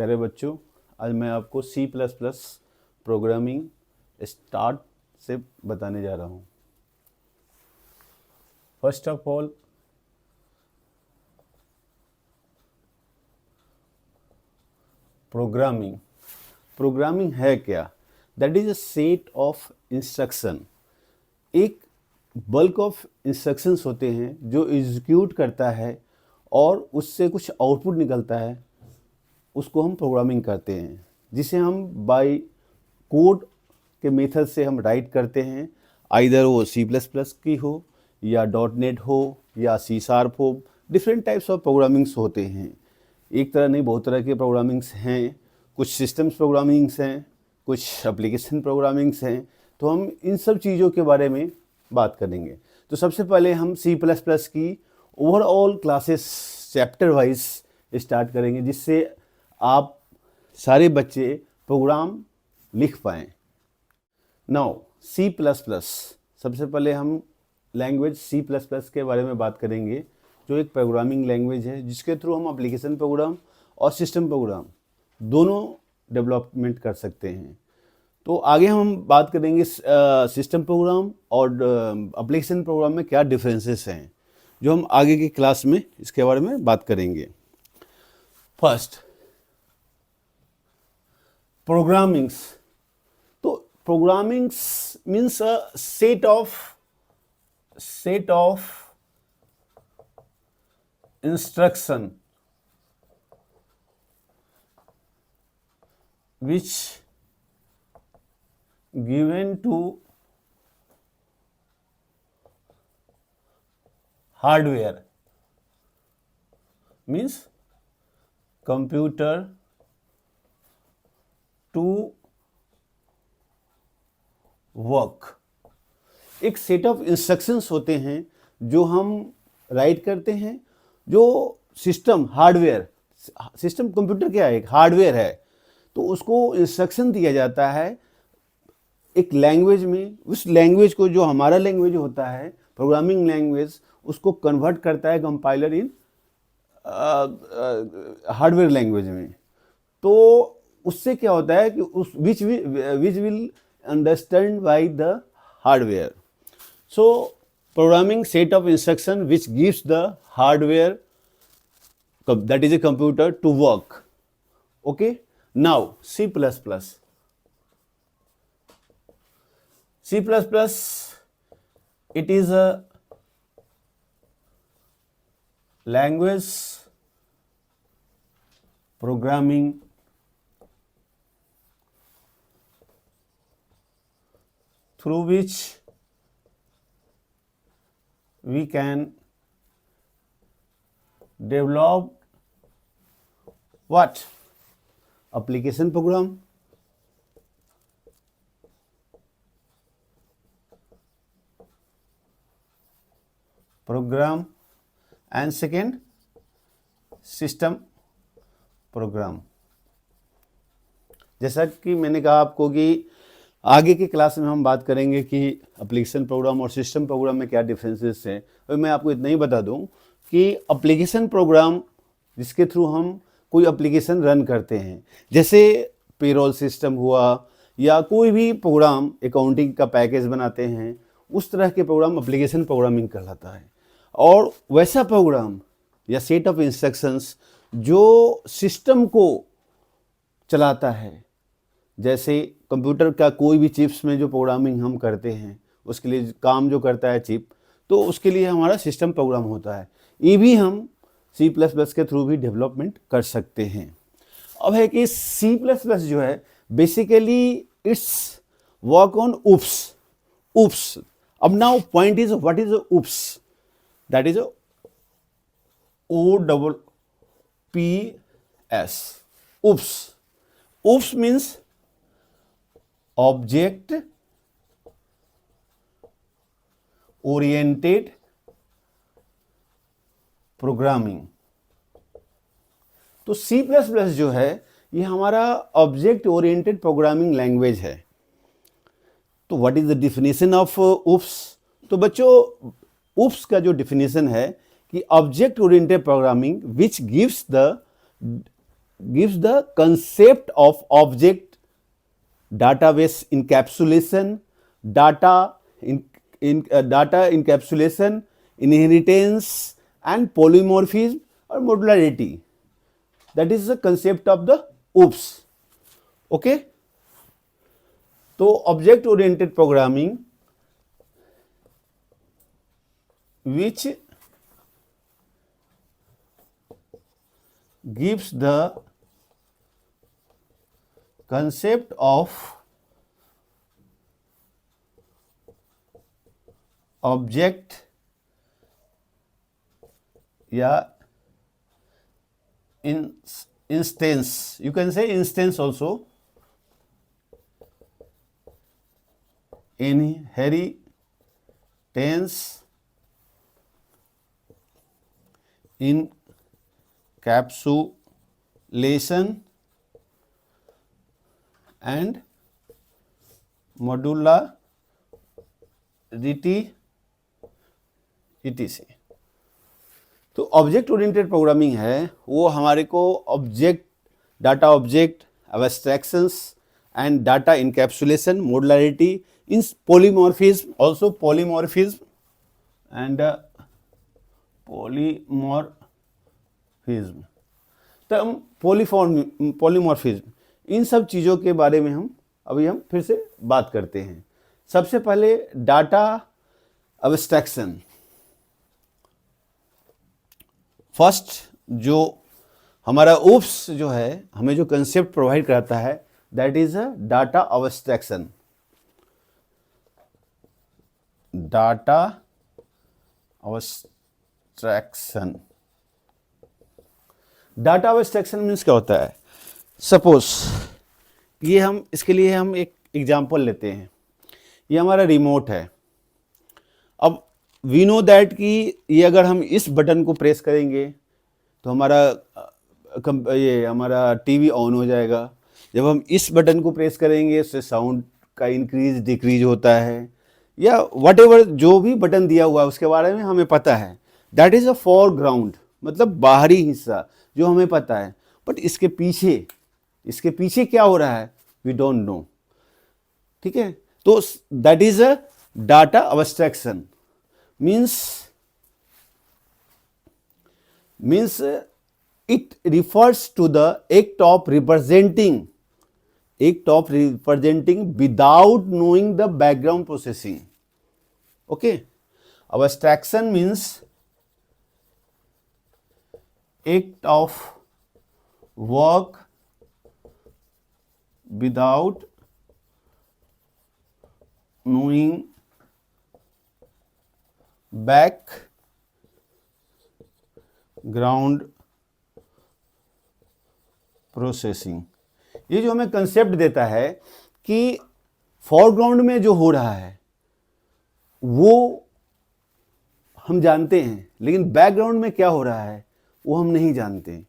प्यारे बच्चों, आज मैं आपको C++ प्रोग्रामिंग स्टार्ट से बताने जा रहा हूँ। फर्स्ट ऑफ ऑल प्रोग्रामिंग है क्या? That is a set of instruction. एक बल्क ऑफ इंस्ट्रक्शंस होते हैं जो एग्जीक्यूट करता है और उससे कुछ आउटपुट निकलता है, उसको हम प्रोग्रामिंग करते हैं, जिसे हम बाय कोड के मेथड से हम राइट करते हैं। आइदर वो C++ की हो या .NET हो या C# हो, डिफरेंट टाइप्स ऑफ प्रोग्रामिंग्स होते हैं। एक तरह नहीं, बहुत तरह के प्रोग्रामिंग्स हैं। कुछ सिस्टम्स प्रोग्रामिंग्स हैं, कुछ एप्लीकेशन प्रोग्रामिंग्स हैं। तो हम इन सब चीज़ों के बारे में बात करेंगे। तो सबसे पहले हम C++ की overall classes chapter wise start करेंगे, जिससे आप सारे बच्चे प्रोग्राम लिख पाएँ। नाउ C++, सबसे पहले हम लैंग्वेज C++ के बारे में बात करेंगे, जो एक प्रोग्रामिंग लैंग्वेज है जिसके थ्रू हम एप्लीकेशन प्रोग्राम और सिस्टम प्रोग्राम दोनों डेवलपमेंट कर सकते हैं। तो आगे हम बात करेंगे सिस्टम प्रोग्राम और एप्लीकेशन प्रोग्राम में क्या डिफरेंसेस हैं, जो हम आगे की क्लास में इसके बारे में बात करेंगे। First, programmings. तो programmings means a set of instruction which given to hardware, means computer to work। एक सेट ऑफ इंस्ट्रक्शंस होते हैं जो हम राइट करते हैं, जो सिस्टम हार्डवेयर, सिस्टम कंप्यूटर क्या है, एक हार्डवेयर है, तो उसको इंस्ट्रक्शन दिया जाता है एक लैंग्वेज में। उस लैंग्वेज को, जो हमारा लैंग्वेज होता है प्रोग्रामिंग लैंग्वेज, उसको कन्वर्ट करता है कंपाइलर इन हार्डवेयर लैंग्वेज में। तो उससे क्या होता है कि उस which will understand by the hardware. So programming set of instruction which gives the hardware, that is a computer, to work. Okay, now C++, it is a language programming through which we can develop what? Application program, and second system program. जैसा कि मैंने कहा आपको कि आगे की class में हम बात करेंगे कि एप्लीकेशन प्रोग्राम और सिस्टम प्रोग्राम में क्या डिफरेंसेस हैं। तो मैं आपको इतना ही बता दूं कि एप्लीकेशन प्रोग्राम, जिसके थ्रू हम कोई एप्लीकेशन रन करते हैं, जैसे पेरोल सिस्टम हुआ या कोई भी प्रोग्राम, अकाउंटिंग का पैकेज बनाते हैं, उस तरह के प्रोग्राम एप्लीकेशन प्रोग्रामिंग कहलाता है। और वैसा प्रोग्राम या सेट ऑफ इंस्ट्रक्शंस जो सिस्टम को चलाता है, जैसे कंप्यूटर का कोई भी चिप्स में जो प्रोग्रामिंग हम करते हैं, उसके लिए काम जो करता है चिप, तो उसके लिए हमारा सिस्टम प्रोग्राम होता है। ये भी हम C++ के थ्रू भी डेवलपमेंट कर सकते हैं। अब है कि C++ जो है बेसिकली इट्स वर्क ऑन उप्स। अब now point is, what is oops? That is OPPS, oops means object oriented programming. तो C++ जो है ये हमारा ऑब्जेक्ट ओरिएंटेड प्रोग्रामिंग लैंग्वेज है। तो what is the definition of oops? तो बच्चों, उप्स का जो डिफिनेशन है कि object oriented programming which gives the gives the concept of object, database encapsulation, data encapsulation, inheritance and polymorphism or modularity. That is the concept of the OOPS. Okay, तो object oriented programming which gives the concept of object या instance, you can say instance also, inheritance, encapsulation and modularity etc. तो object oriented programming है वो हमारे को object, data object, abstractions and data encapsulation, modularity, in polymorphism, also polymorphism and polymorphism, तो हम polymorphism, इन सब चीज़ों के बारे में हम फिर से बात करते हैं। सबसे पहले डाटा एब्स्ट्रैक्शन। फर्स्ट जो हमारा ओप्स जो है हमें जो कंसेप्ट प्रोवाइड कराता है that is a data abstraction. Data abstraction, data abstraction means क्या होता है? सपोज ये हम इसके लिए हम एक एग्जांपल लेते हैं। ये हमारा रिमोट है। अब वी नो दैट कि ये अगर हम इस बटन को प्रेस करेंगे तो हमारा टीवी ऑन हो जाएगा। जब हम इस बटन को प्रेस करेंगे उससे साउंड का इंक्रीज डिक्रीज होता है, या व्हाटएवर जो भी बटन दिया हुआ है उसके बारे में हमें पता है। दैट इज़ अ फोरग्राउंड, मतलब बाहरी हिस्सा जो हमें पता है। बट इसके पीछे क्या हो रहा है वी डोंट नो। ठीक है, तो that is a data abstraction. means it refers to the act of representing without knowing the background processing. Okay, abstraction means act of work without knowing background processing. ये जो हमें concept देता है कि foreground में जो हो रहा है वो हम जानते हैं, लेकिन बैकग्राउंड में क्या हो रहा है वो हम नहीं जानते।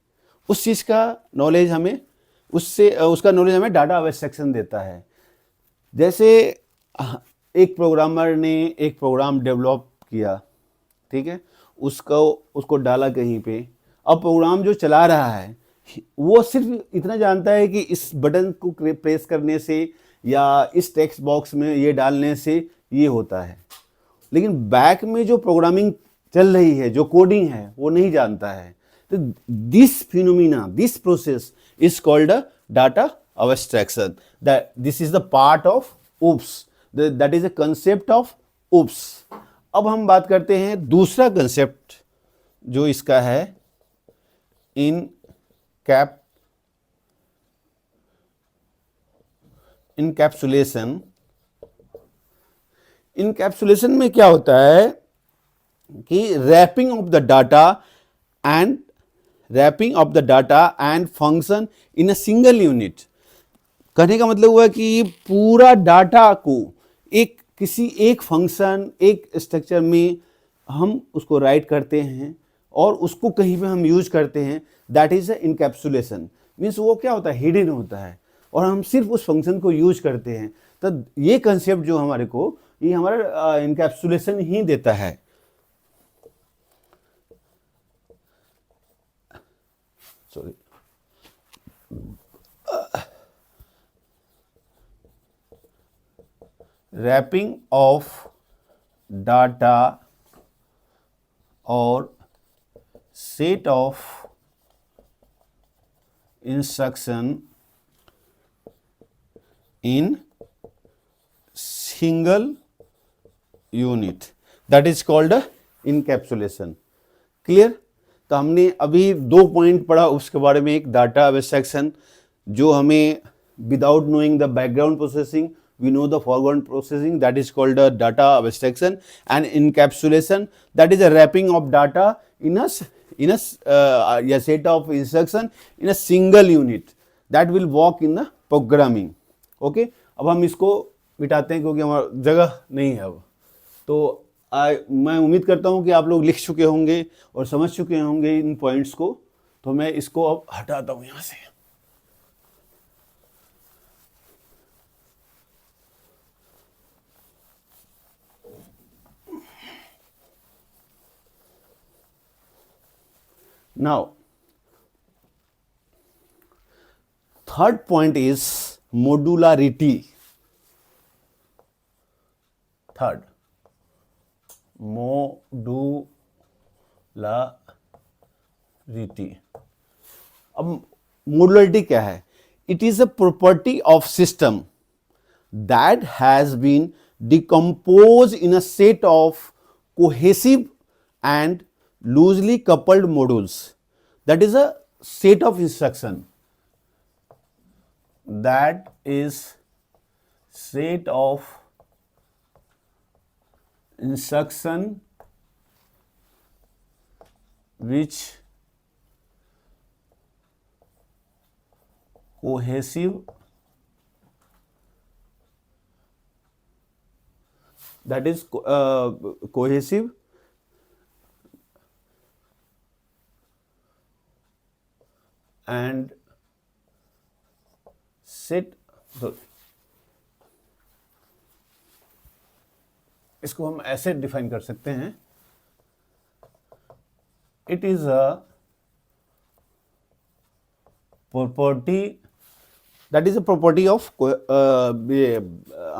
उस चीज़ का नॉलेज हमें उसका नॉलेज हमें डाटा एब्स्ट्रैक्शन देता है। जैसे एक प्रोग्रामर ने एक प्रोग्राम डेवलप किया, ठीक है, उसको डाला कहीं पे। अब प्रोग्राम जो चला रहा है वो सिर्फ इतना जानता है कि इस बटन को प्रेस करने से या इस टेक्स्ट बॉक्स में ये डालने से ये होता है, लेकिन बैक में जो प्रोग्रामिंग चल रही है, जो कोडिंग है, वो नहीं जानता है। तो this phenomena, this process is called a data abstraction. This is the part of OOPS, that is a concept of OOPS. अब हम बात करते हैं दूसरा कंसेप्ट जो इसका है, इनकैप्सुलेशन। इनकैप्सुलेशन में क्या होता है कि wrapping of the data and function in a single unit. कहने का मतलब हुआ कि पूरा डाटा को किसी एक फंक्शन, एक स्ट्रक्चर में हम उसको राइट करते हैं और उसको कहीं पे हम यूज करते हैं। That is a encapsulation. Means वो क्या होता है, हिडन होता है और हम सिर्फ उस फंक्शन को यूज करते हैं। तो ये कंसेप्ट जो हमारे को, ये हमारा इनकैप्सुलेशन ही देता है। Sorry, wrapping of data or set of instruction in single unit, that is called encapsulation. Clear? तो हमने अभी 2 पॉइंट पढ़ा उसके बारे में, एक डाटा एब्स्ट्रैक्शन जो हमें without knowing the background processing we know the foreground processing, that is called a data abstraction, and encapsulation, that is a wrapping of data in a set of instruction in a single unit that will work in the programming. Okay, अब हम इसको मिटाते हैं क्योंकि हमारा जगह नहीं है अब। तो मैं उम्मीद करता हूं कि आप लोग लिख चुके होंगे और समझ चुके होंगे इन पॉइंट्स को, तो मैं इसको अब हटाता हूं यहां से। Now, third point is modularity. Third, modularity. अब modularity क्या है? It is a property of system that has been decomposed in a set of cohesive and loosely coupled modules. That is a set of instruction. That is set of instruction which cohesive, that is cohesive and set, इसको हम ऐसे define कर सकते हैं, it is a property, that is a property of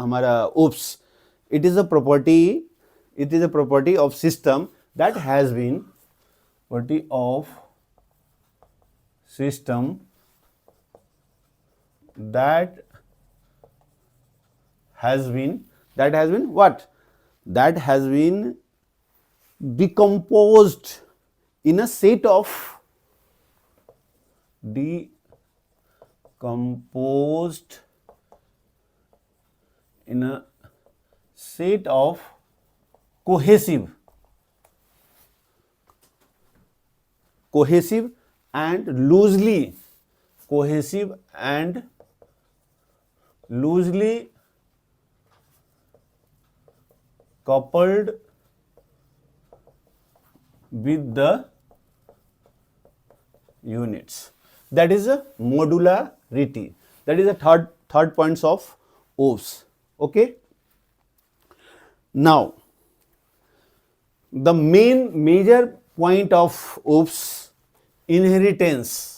हमारा oops, it is a property of system that has been, property of system that has been what? That has been decomposed in a set of cohesive and loosely coupled with the units. That is a modularity. That is a third points of OOPS. Okay. Now, the major point of OOPS, inheritance.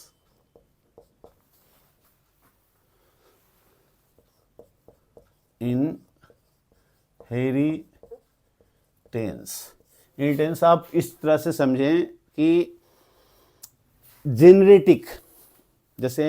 Inheritance आप इस तरह से समझें कि genetic, जैसे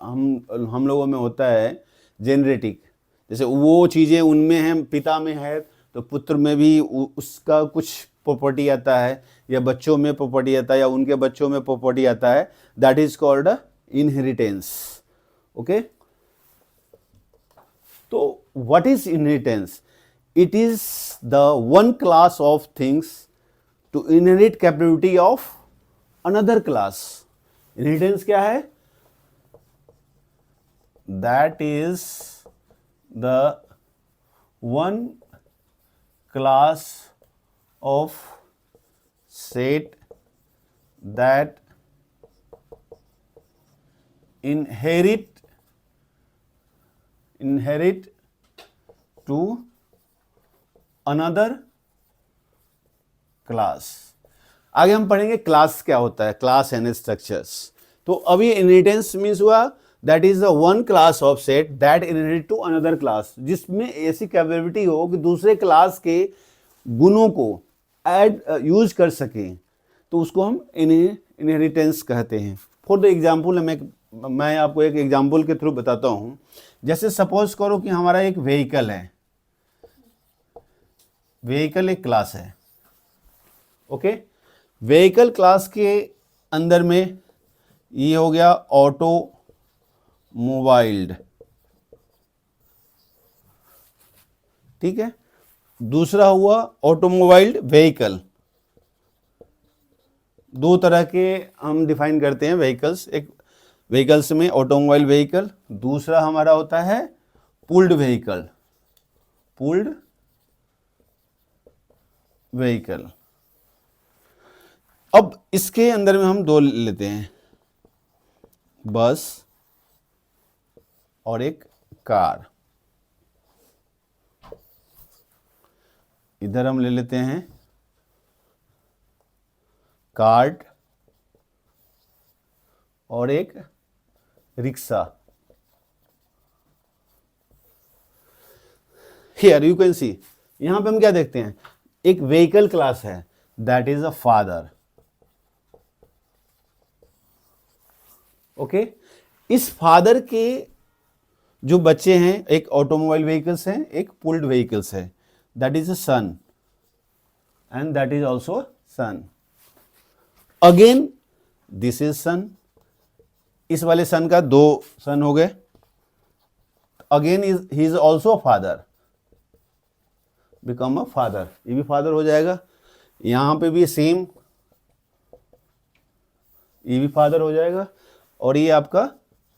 हम लोगों में होता है जेनेटिक, जैसे वो चीज़ें उनमें हैं, पिता में है तो पुत्र में भी उसका कुछ प्रॉपर्टी आता है, या बच्चों में प्रॉपर्टी आता है, या उनके बच्चों में प्रॉपर्टी आता है, that is called inheritance. Okay, तो what is inheritance? It is the one class of things to inherit capability of another class. Inheritance क्या है? That is the one class of set that inherit to another class. आगे हम पढ़ेंगे class क्या होता है, class and structures. तो अभी इनहेरिटेंस मीन्स हुआ that is the one class of set that inherit to another class, जिसमें ऐसी कैपेबिलिटी हो कि दूसरे क्लास के गुणों को ऐड यूज कर सकें, तो उसको हम इनहेरिटेंस कहते हैं। फॉर द एग्जाम्पल मैं आपको एक एग्जाम्पल के थ्रू बताता हूँ। जैसे सपोज करो कि हमारा एक व्हीकल है, व्हीकल एक क्लास है, ओके। व्हीकल क्लास के अंदर में ये हो गया ऑटो मोबाइल्ड, ठीक है। दूसरा हुआ ऑटोमोबाइल्ड व्हीकल। दो तरह के हम डिफाइन करते हैं व्हीकल्स, एक व्हीकल्स में ऑटोमोबाइल व्हीकल, दूसरा हमारा होता है पुल्ड व्हीकल, पुल्ड व्हीकल। अब इसके अंदर में हम दो लेते हैं, बस और एक कार। इधर हम ले लेते हैं कार्ट और एक rickshaw. Here you can see, यहां पे हम क्या देखते हैं, एक व्हीकल क्लास है that is a father, okay. इस फादर के जो बच्चे हैं, एक ऑटोमोबाइल व्हीकल्स हैं, एक पुल्ड व्हीकल्स है, that is a son and that is also son. Again this is son, इस वाले सन का दो सन हो गए, again he is also father, become a father, ये भी फादर हो जाएगा। यहां पे भी सेम, ये भी फादर हो जाएगा, और ये आपका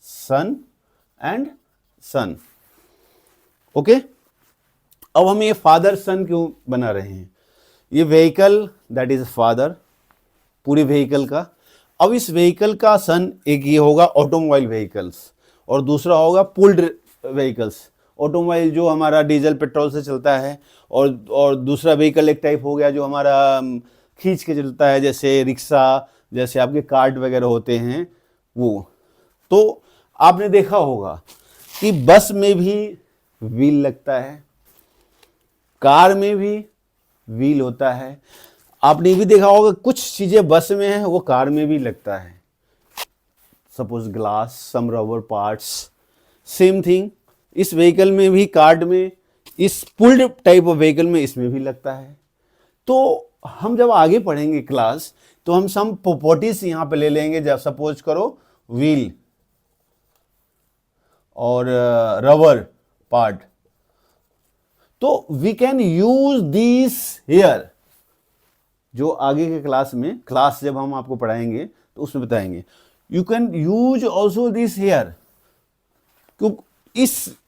सन एंड सन, ओके। अब हम ये फादर सन क्यों बना रहे हैं, ये व्हीकल दैट इज फादर पूरे व्हीकल का। अब इस व्हीकल का सन एक ये होगा ऑटोमोबाइल व्हीकल्स और दूसरा होगा पुल्ड व्हीकल्स। ऑटोमोबाइल जो हमारा डीजल पेट्रोल से चलता है, और दूसरा व्हीकल एक टाइप हो गया जो हमारा खींच के चलता है, जैसे रिक्शा, जैसे आपके कार्ट वगैरह होते हैं वो। तो आपने देखा होगा कि बस में भी व्हील लगता है, कार में भी व्हील होता है। आपने भी देखा होगा कुछ चीजें बस में है वो कार में भी लगता है, सपोज ग्लास, सम रबर पार्ट्स। सेम थिंग इस व्हीकल में भी, कार्ड में, इस पुल्ड टाइप ऑफ व्हीकल में इसमें भी लगता है। तो हम जब आगे पढ़ेंगे क्लास, तो हम सम प्रॉपर्टीज यहां पे ले लेंगे। जब सपोज करो व्हील और रबर पार्ट, तो we can use this here. जो आगे के क्लास में, क्लास जब हम आपको पढ़ाएंगे तो उसमें बताएंगे, you can use also this here. क्योंकि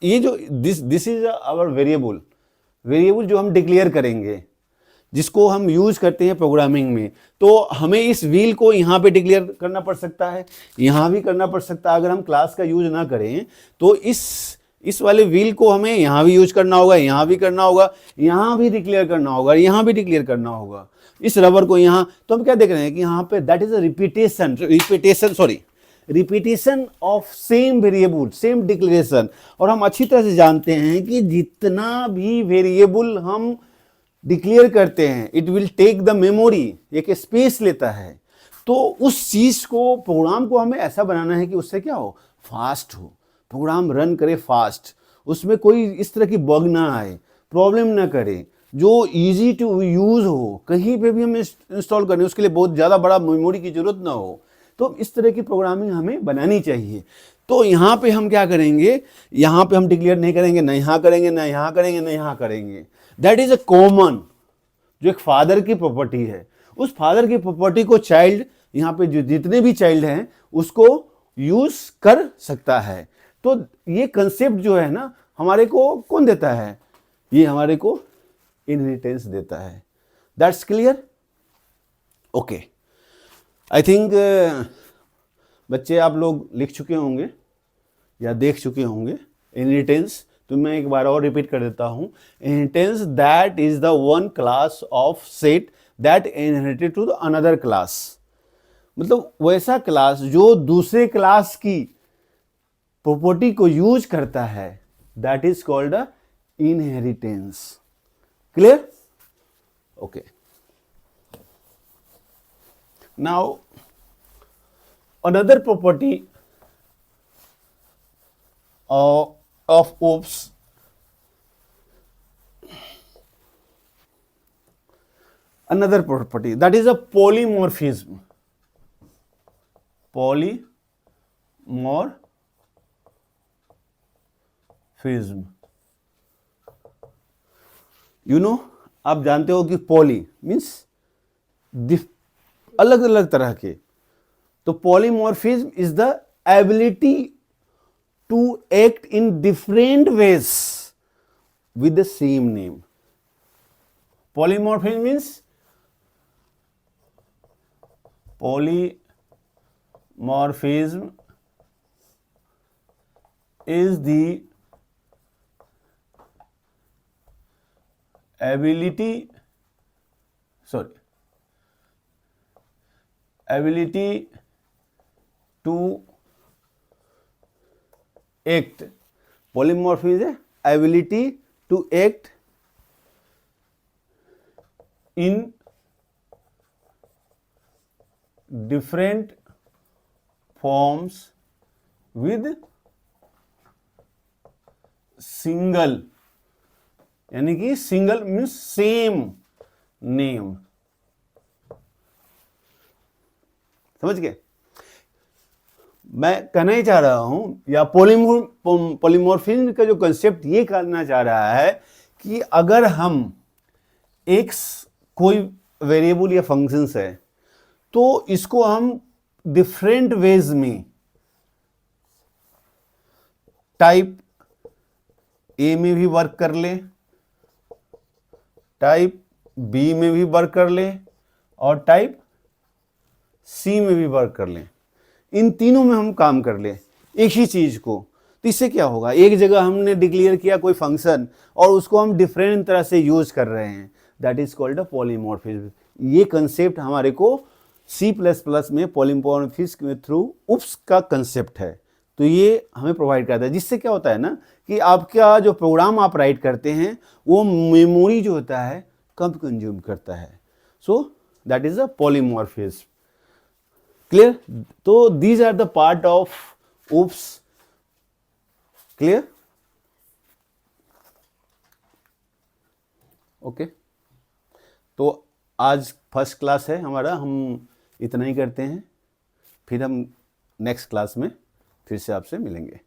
ये जो this is our variable, variable जो हम डिक्लेयर करेंगे, जिसको हम यूज करते हैं प्रोग्रामिंग में। तो हमें इस व्हील को यहाँ पे डिक्लेयर करना पड़ सकता है, यहाँ भी करना पड़ सकता है। अगर हम क्लास का यूज ना करें तो इस वाले व्हील को हमें यहाँ भी यूज करना होगा, यहाँ भी करना होगा, यहाँ भी डिक्लेयर करना होगा, यहाँ भी डिक्लेयर करना होगा। इस रबर को यहाँ, तो हम क्या देख रहे हैं कि यहाँ पे that is a repetition of same variable, same declaration. और हम अच्छी तरह से जानते हैं कि जितना भी वेरिएबल हम डिक्लेयर करते हैं, it will take the memory, एक स्पेस लेता है। तो उस चीज को, प्रोग्राम को हमें ऐसा बनाना है कि उससे क्या हो, फास्ट हो, प्रोग्राम रन करे फास्ट, उसमें कोई इस तरह की बग ना आए, प्रॉब्लम ना करे, जो इजी टू यूज हो, कहीं पे भी हम इंस्टॉल करें उसके लिए बहुत ज़्यादा बड़ा मेमोरी की जरूरत ना हो। तो इस तरह की प्रोग्रामिंग हमें बनानी चाहिए। तो यहाँ पे हम क्या करेंगे, यहाँ पे हम डिक्लेयर नहीं करेंगे, ना यहाँ करेंगे, ना यहाँ करेंगे, ना यहाँ करेंगे। दैट इज अ कॉमन, जो एक फादर की प्रॉपर्टी है। उस फादर की प्रॉपर्टी को चाइल्ड, यहाँ पे जो जितने भी चाइल्ड हैं उसको यूज कर सकता है। तो ये कंसेप्ट जो है ना, हमारे को कौन देता है, ये हमारे को इनहेरिटेंस देता है। That's clear, okay. I think बच्चे आप लोग लिख चुके होंगे या देख चुके होंगे इनहेरिटेंस। तो मैं एक बार और रिपीट कर देता हूं, inheritance that is the one class of set that inherited to the another class. मतलब वैसा क्लास जो दूसरे क्लास की प्रॉपर्टी को यूज करता है, that is called a inheritance. Clear? Okay, now another property of OOPS, another property, that is a polymorphism. Polymorphism, you know, आप जानते हो कि पॉली मीन्स अलग अलग तरह के, तो polymorphism is the ability to act in different ways with the same name. Polymorphism means is the ability to act. Polymorphism is ability to act in different forms with single, यानी कि single means same name. समझ गए? मैं कहना ही चाह रहा हूं, या पॉलीमॉर्फिज्म का जो कंसेप्ट ये कहना चाह रहा है कि अगर हम एक कोई वेरिएबल या फंक्शंस है, तो इसको हम डिफरेंट वेज में टाइप ए में भी वर्क कर ले, टाइप बी में भी वर्क कर ले, और टाइप सी में भी वर्क कर ले। इन तीनों में हम काम कर ले एक ही चीज को, तो इससे क्या होगा, एक जगह हमने डिक्लेयर किया कोई फंक्शन और उसको हम डिफरेंट तरह से यूज कर रहे हैं, that is called a polymorphism. ये कंसेप्ट हमारे को C++ में पॉलीमॉर्फिज्म के थ्रू UPS का कंसेप्ट है, तो ये हमें प्रोवाइड करता है। जिससे क्या होता है ना कि आपका जो प्रोग्राम आप राइट करते हैं वो मेमोरी जो होता है कम कंज्यूम करता है। So that is a polymorphism. Clear? तो these are the part of UPS। Clear? Okay, तो आज फर्स्ट क्लास है हमारा, हम इतना ही करते हैं, फिर हम नेक्स्ट क्लास में फिर से आपसे मिलेंगे।